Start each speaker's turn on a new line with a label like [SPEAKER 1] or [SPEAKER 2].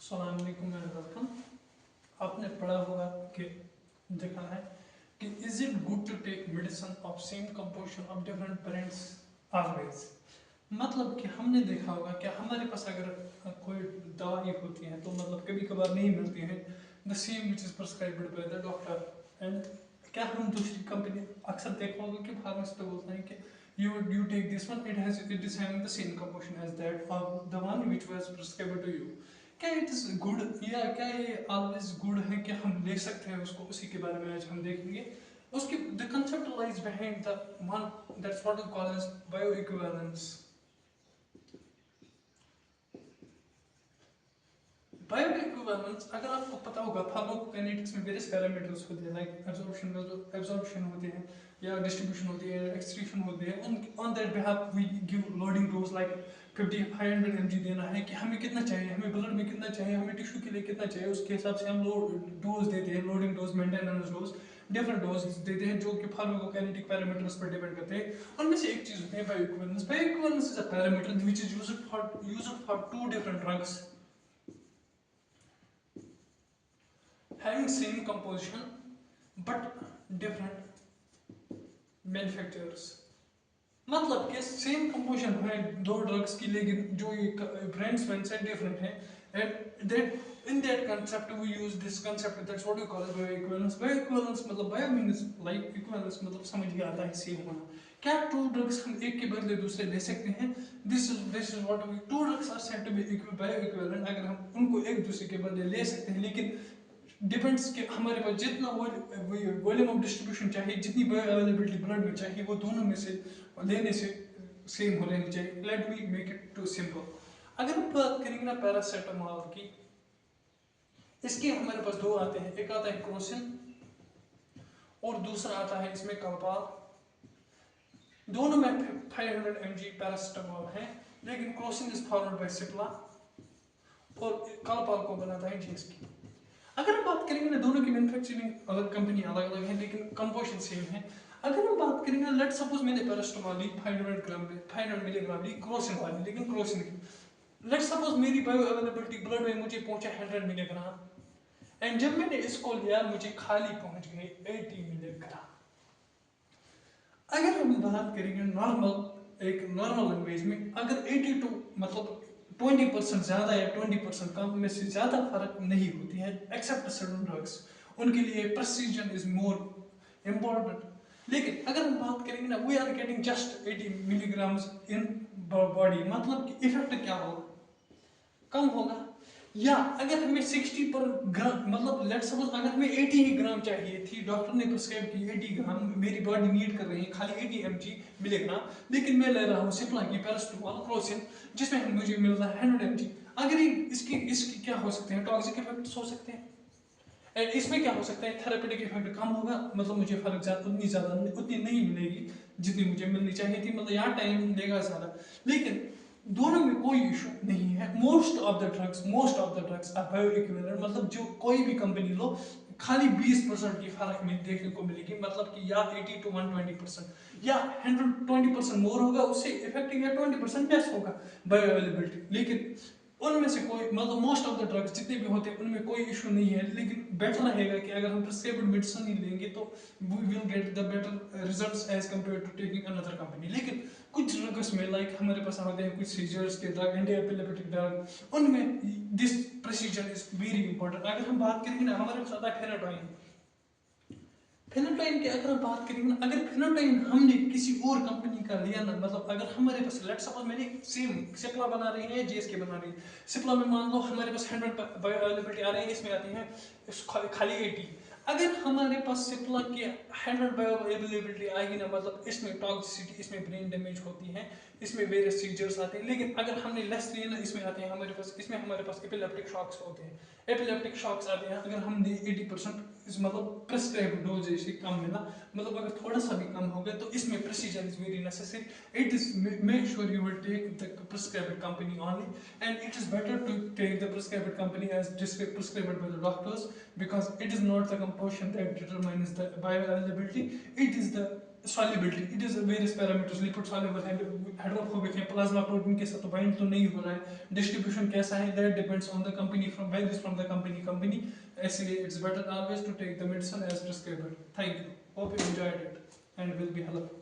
[SPEAKER 1] अस्सलाम वालेकुम and welcome. आपने पढ़ा होगा कि देखा है कि is it good to take medicine of same composition of different parents always. मतलब कि हमने देखा होगा कि हमारे पास अगर कोई दवाई होती है तो मतलब कभी कभार नहीं मिलती है the same which is prescribed by the doctor. And क्या हम दूसरी कंपनी अक्सर देखा होगा कि फार्मेसी पे बोलते हैं कि you take this one, it is having the same composition as that of the one which was prescribed to you। क्या इट इज गुड या क्या ये ऑलवेज गुड है कि हम ले सकते हैं उसको, उसी के बारे में आज हम देखेंगे। उसके the concept lies behind the one that's what we call as bioequivalence. Bioequivalence अगर आपको पता होगा फार्माकोकाइनेटिक्स में वेरियस पैरामीटर्स होते हैं लाइक एब्जॉर्प्शन होते हैं या डिस्ट्रीब्यूशन होती है, एक्सक्रीशन होती है। On that behalf we give loading dose like 500 mg देना है कि हमें कितना चाहिए, हमें ब्लड में कितना चाहिए, हमें टिश्यू के लिए कितना चाहिए, उसके हिसाब से हम डोज देते हैं, loading dose, maintenance dose, different dose देते हैं जो कि फार्माकोकाइनेटिक पैरामीटर्स पर डिपेंड करते हैं। उनमें से एक चीज होती है bioequivalence. Bioequivalence is a parameter which is used for two different drugs having same composition but different manufacturers। मतलब कि सेम कंपोजिशन है दो ड्रग्स की, लेकिन जो ये ब्रांड्स से डिफरेंट है। And that in that concept we use this concept that's what we call bioequivalence. Bioequivalence मतलब बायो मींस लाइक, इक्विवेलेंस मतलब समझ ही आता है सेम होना। क्या टू ड्रग्स हम एक के बदले दूसरे ले सकते हैं? This is what we two drugs are said to be bioequivalent अगर हम उनको एक दूसरे के बदले ले सकते हैं, लेकिन डिपेंड्स कि हमारे पास जितना वॉल्यूम ऑफ डिस्ट्रीब्यूशन चाहिए, जितनी बायो अवेलेबिलिटी ब्लड में चाहिए, वो दोनों में से लेने से सेम हो लेनी चाहिए। Let me make it too simple. अगर हम बात करेंगे ना पैरासीटामोल की, इसके हमारे पास दो आते हैं, एक आता है क्रोसिन और दूसरा आता है इसमें कल्पाल। दोनों में 500 mg पैरासीटामोल है, लेकिन Crocin is formed by Cipla और कल्पाल को बनाता है जीएसके। अगर हम बात करेंगे ना, दोनों की मैन्युफैक्चरिंग अलग, कंपनी अलग अलग है, लेकिन कंपोजिशन सेम है। अगर हम बात करेंगे, लेट सपोज मैंने पैरासीटामोल ली 500 ग्राम में, 500 मिलीग्राम ली क्रोसिन वाली, लेकिन क्रोसिन की लेट सपोज मेरी बायो अवेलेबिलिटी ब्लड में मुझे पहुंचा 100 मिलीग्राम एंड जब मैंने इसको लिया मुझे खाली पहुंच गए 80 मिलीग्राम। अगर हम बात करेंगे नॉर्मल, एक नॉर्मल लैंग्वेज में, अगर 82 मतलब 20% ज्यादा या 20% कम में से ज्यादा फर्क नहीं होती है एक्सेप्ट सर्टेन ड्रग्स, उनके लिए प्रेसिजन इज मोर इम्पोर्टेंट। लेकिन अगर हम बात करेंगे ना, we are getting just 80 milligrams in body, मतलब कि इफेक्ट क्या होगा? कम होगा। या अगर हमें 60 पर ग्राम, मतलब लेट सपोज अगर हमें 80 ही ग्राम चाहिए थी, डॉक्टर ने प्रिस्क्राइब की 80 ग्राम मेरी बॉडी नीड कर रही है खाली 80 mg मिलीग्राम, लेकिन मैं ले रहा हूँ सिप्ला की पैरासीटामोल क्रोसिन जिसमें मुझे मिल रहा है 100 mg। अगर इसकी क्या हो सकते हैं? टॉक्सिक इफेक्ट्स हो सकते हैं। एंड इसमें क्या हो सकता है? थेरेपेटिक इफेक्ट कम होगा, मतलब मुझे फर्क उतनी नहीं मिलेगी जितनी मुझे मिलनी चाहिए थी, मतलब यहाँ टाइम लेगा ज़्यादा। लेकिन दोनों में कोई इशू नहीं है। Most of the drugs are bioequivalent, मतलब जो कोई भी कंपनी लो, खाली 20% की फर्क में देखने को मिलेगी, मतलब कि या 80 to 120% या 120% मोर होगा उससे इफेक्टिव, या 20% लेस होगा बायो अवेलेबिलिटी। लेकिन उनमें से कोई, मतलब मोस्ट ऑफ द ड्रग्स जितने भी होते हैं उनमें कोई इशू नहीं है। लेकिन बेटर रहेगा कि अगर हम प्रिस्क्राइब्ड मेडिसिन ही लेंगे तो we will get the better results as compare to taking another company. लेकिन कुछ ड्रग्स में लाइक हमारे पास आते हैं कुछ सीजर्स के ड्रग, एंटी एपिलेप्टिक ड्रग, उनमें this precision is very important. अगर हम बात करेंगे ना, हमारे पास आता है फेनाटोइन। फेनाटोइन की अगर हम बात करेंगे ना, अगर फेनाटोइन हमने किसी और कंपनी का लिया ना, मतलब अगर हमारे पास लेट सपोज मैंने सेम सिप्ला बना रही है, जीएसके बना रही है, सिप्ला में मान लो हमारे पास 100 बायो अवेलेबिलिटी आ रही है, इसमें आती है खाली 80। अगर हमारे पास सिप्ला की 100 बायो अवेलेबिलिटी आएगी ना, मतलब इसमें टॉक्सिसिटी, इसमें ब्रेन डैमेज होती है, इसमें वेरियस सीजर्स आते हैं। लेकिन अगर हमने लेस लिया ना, इसमें आते हैं हमारे पास एपिलेप्टिक शॉक्स होते हैं, एपिलेप्टिक शॉक्स आते हैं। अगर हमने 80% मतलब प्रिस्क्राइब डोज से कम मिला, मतलब अगर थोड़ा सा भी कम हो गया, तो इसमें precision is very necessary. It is make sure you will take the prescribed company only, and it is better to take the prescribed company as prescribed by the doctors, because it is not the composition that determines the bioavailability, it is the solubility, it is various parameters, lipid soluble है, hydrophobic है, plasma protein के साथ bind तो नहीं हो रहा है, distribution कैसा है, that depends on the company, from varies from the company, इसलिए it's better always to take the medicine as prescribed. Thank you, hope you enjoyed it and will be helpful.